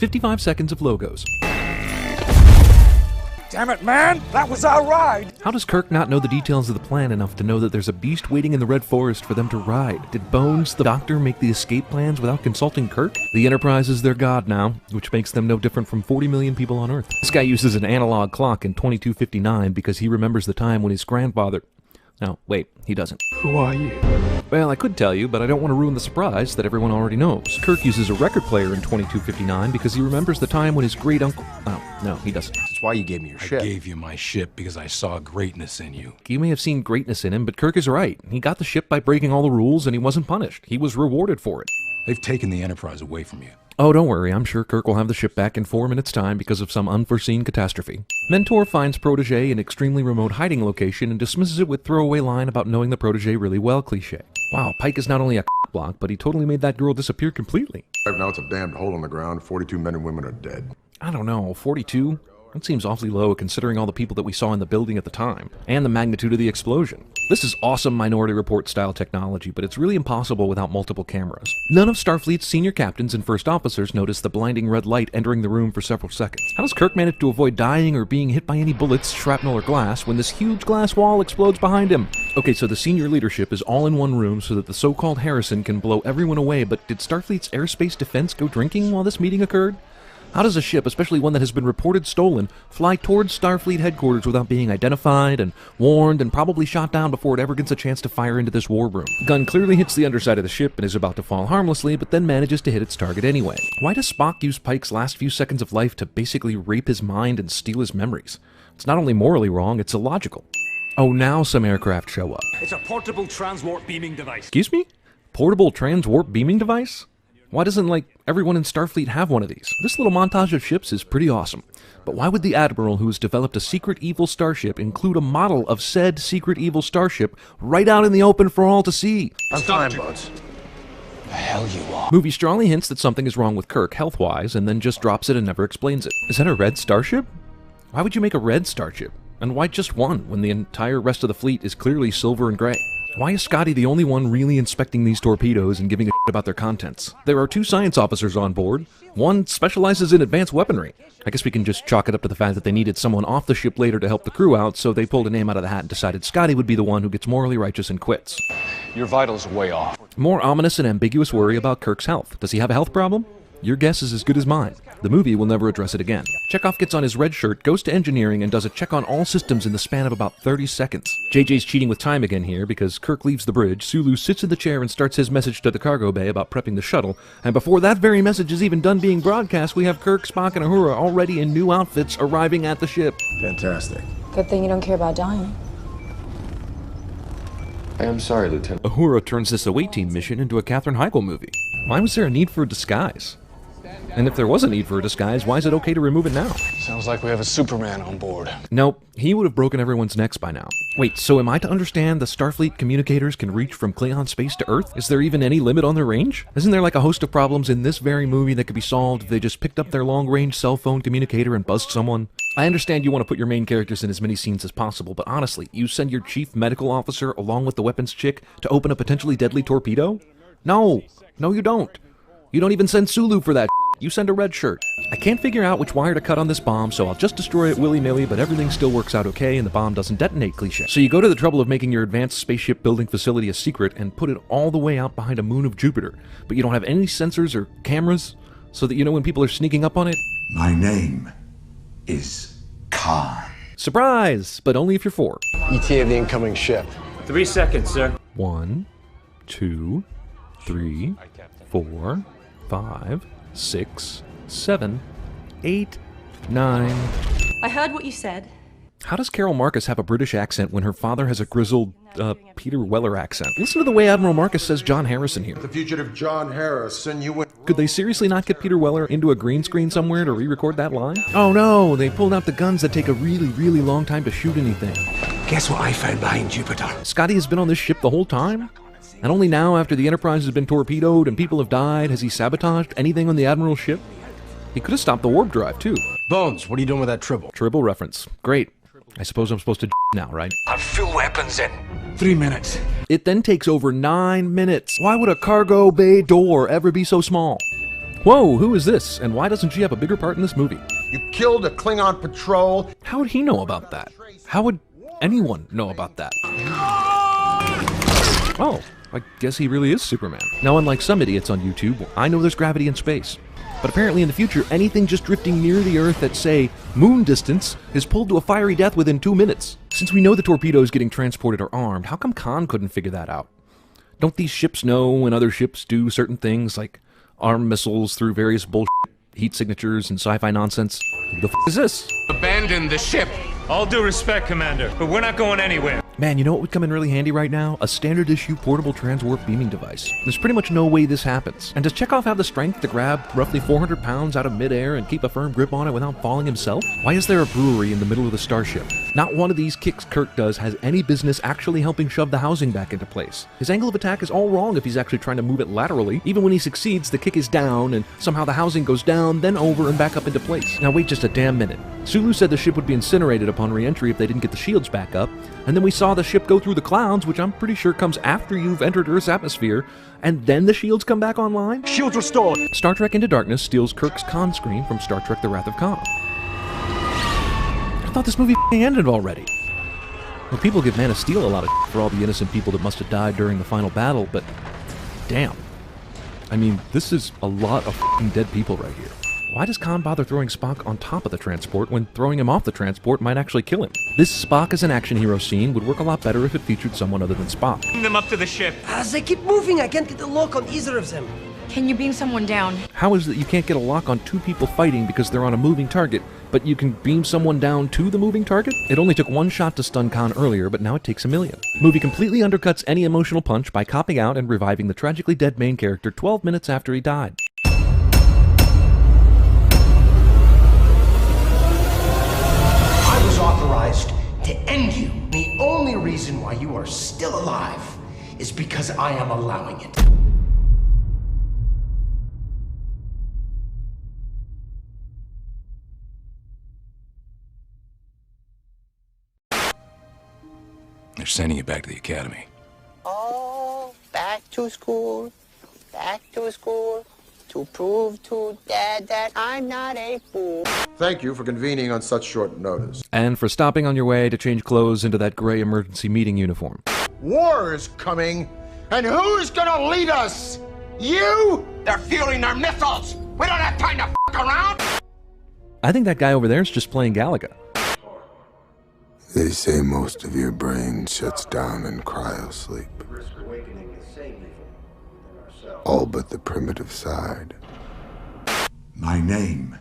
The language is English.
55 seconds of logos. Damn it, man! That was our ride! How does Kirk not know the details of the plan enough to know that there's a beast waiting in the Red Forest for them to ride? Did Bones, the doctor, make the escape plans without consulting Kirk? The Enterprise is their god now, which makes them no different from 40 million people on Earth. This guy uses an analog clock in 2259 because he remembers the time when his grandfather... No, wait, he doesn't. Who are you? Well, I could tell you, but I don't want to ruin the surprise that everyone already knows. Kirk uses a record player in 2259 because he remembers the time when his great-uncle... Oh, no, he doesn't. That's why you gave me your ship. I gave you my ship because I saw greatness in you. You may have seen greatness in him, but Kirk is right. He got the ship by breaking all the rules, and he wasn't punished. He was rewarded for it. They've taken the Enterprise away from you. Oh, don't worry, I'm sure Kirk will have the ship back in 4 minutes' time because of some unforeseen catastrophe. Mentor finds protege in extremely remote hiding location and dismisses it with throwaway line about knowing the protege really well cliché. Wow, Pike is not only a block, but he totally made that girl disappear completely. Right now it's a damned hole in the ground. 42 men and women are dead. I don't know, 42? That seems awfully low considering all the people that we saw in the building at the time, and the magnitude of the explosion. This is awesome Minority Report style technology, but it's really impossible without multiple cameras. None of Starfleet's senior captains and first officers notice the blinding red light entering the room for several seconds. How does Kirk manage to avoid dying or being hit by any bullets, shrapnel, or glass when this huge glass wall explodes behind him? Okay, so the senior leadership is all in one room so that the so-called Harrison can blow everyone away, but did Starfleet's airspace defense go drinking while this meeting occurred? How does a ship, especially one that has been reported stolen, fly towards Starfleet headquarters without being identified and warned and probably shot down before it ever gets a chance to fire into this war room? The gun clearly hits the underside of the ship and is about to fall harmlessly, but then manages to hit its target anyway. Why does Spock use Pike's last few seconds of life to basically rape his mind and steal his memories? It's not only morally wrong, it's illogical. Oh, now some aircraft show up. It's a portable transwarp beaming device. Excuse me? Portable transwarp beaming device? Why doesn't, like, everyone in Starfleet have one of these? This little montage of ships is pretty awesome. But why would the Admiral who has developed a secret evil starship include a model of said secret evil starship right out in the open for all to see? I'm fine, Bones. The hell you are. Movie strongly hints that something is wrong with Kirk health-wise and then just drops it and never explains it. Is that a red starship? Why would you make a red starship? And why just one when the entire rest of the fleet is clearly silver and gray? Why is Scotty the only one really inspecting these torpedoes and giving a shit about their contents? There are 2 science officers on board. One specializes in advanced weaponry. I guess we can just chalk it up to the fact that they needed someone off the ship later to help the crew out, so they pulled a name out of the hat and decided Scotty would be the one who gets morally righteous and quits. Your vitals are way off. More ominous and ambiguous worry about Kirk's health. Does he have a health problem? Your guess is as good as mine. The movie will never address it again. Chekhov gets on his red shirt, goes to engineering, and does a check on all systems in the span of about 30 seconds. JJ's cheating with time again here because Kirk leaves the bridge, Sulu sits in the chair and starts his message to the cargo bay about prepping the shuttle, and before that very message is even done being broadcast, we have Kirk, Spock, and Uhura already in new outfits arriving at the ship. Fantastic. Good thing you don't care about dying. I am sorry, Lieutenant. Uhura turns this away team mission into a Katherine Heigl movie. Why was there a need for a disguise? And if there was a need for a disguise, why is it okay to remove it now? Sounds like we have a Superman on board. Nope, he would have broken everyone's necks by now. Wait, so am I to understand the Starfleet communicators can reach from Klingon space to Earth? Is there even any limit on their range? Isn't there like a host of problems in this very movie that could be solved if they just picked up their long-range cell phone communicator and buzzed someone? I understand you want to put your main characters in as many scenes as possible, but honestly, you send your chief medical officer along with the weapons chick to open a potentially deadly torpedo? No, you don't. You don't even send Sulu for that. You send a red shirt. I can't figure out which wire to cut on this bomb, so I'll just destroy it willy-nilly, but everything still works out okay and the bomb doesn't detonate cliché. So you go to the trouble of making your advanced spaceship building facility a secret and put it all the way out behind a moon of Jupiter, but you don't have any sensors or cameras so that you know when people are sneaking up on it? My name is Khan. Surprise! But only if you're 4. ETA of the incoming ship. 3 seconds, sir. 1, 2, 3, 4, 5, 6, 7, 8, 9. I heard what you said. How does Carol Marcus have a British accent when her father has a grizzled, Peter Weller accent? Listen to the way Admiral Marcus says John Harrison here. The fugitive John Harrison, you went... Could they seriously not get Peter Weller into a green screen somewhere to re-record that line? Oh no, they pulled out the guns that take a really, really long time to shoot anything. Guess what I found behind Jupiter? Scotty has been on this ship the whole time? And only now, after the Enterprise has been torpedoed and people have died, has he sabotaged anything on the Admiral's ship? He could have stopped the warp drive, too. Bones, what are you doing with that tribble? Tribble reference. Great. I suppose I'm supposed to now, right? Have full weapons in 3 minutes. It then takes over 9 minutes. Why would a cargo bay door ever be so small? Whoa, who is this? And why doesn't she have a bigger part in this movie? You killed a Klingon patrol. How would he know about that? How would anyone know about that? Oh, I guess he really is Superman. Now, unlike some idiots on YouTube, I know there's gravity in space. But apparently in the future, anything just drifting near the Earth at, say, moon distance is pulled to a fiery death within 2 minutes. Since we know the torpedoes getting transported are armed, how come Khan couldn't figure that out? Don't these ships know when other ships do certain things, like arm missiles through various bullshit heat signatures and sci-fi nonsense? Who the f*** is this? Abandon the ship. All due respect, Commander, but we're not going anywhere. Man, you know what would come in really handy right now? A standard issue portable transwarp beaming device. There's pretty much no way this happens. And does Chekhov have the strength to grab roughly 400 pounds out of midair and keep a firm grip on it without falling himself? Why is there a brewery in the middle of the starship? Not one of these kicks Kirk does has any business actually helping shove the housing back into place. His angle of attack is all wrong if he's actually trying to move it laterally. Even when he succeeds, the kick is down, and somehow the housing goes down, then over and back up into place. Now wait just a damn minute. Sulu said the ship would be incinerated upon re-entry if they didn't get the shields back up, and then we saw the ship go through the clouds, which I'm pretty sure comes after you've entered Earth's atmosphere, and then the shields come back online? Shields restored. Star Trek Into Darkness steals Kirk's Khan screen from Star Trek The Wrath of Khan. I thought this movie ended already. Well, people give Man of Steel a lot of for all the innocent people that must have died during the final battle, but damn. I mean, this is a lot of dead people right here. Why does Khan bother throwing Spock on top of the transport when throwing him off the transport might actually kill him? This Spock as an action hero scene would work a lot better if it featured someone other than Spock. Bring them up to the ship. As they keep moving, I can't get the lock on either of them. Can you beam someone down? How is it you can't get a lock on two people fighting because they're on a moving target, but you can beam someone down to the moving target? It only took one shot to stun Khan earlier, but now it takes a million. The movie completely undercuts any emotional punch by copping out and reviving the tragically dead main character 12 minutes after he died. Authorized to end you. The only reason why you are still alive is because I am allowing it. They're sending you back to the academy. Oh, back to school, to prove to Dad that I'm not a fool. Thank you for convening on such short notice. And for stopping on your way to change clothes into that gray emergency meeting uniform. War is coming, and who's gonna lead us? You? They're fueling their missiles. We don't have time to f*** around. I think that guy over there is just playing Galaga. They say most of your brain shuts down in cryosleep. All but the primitive side. My name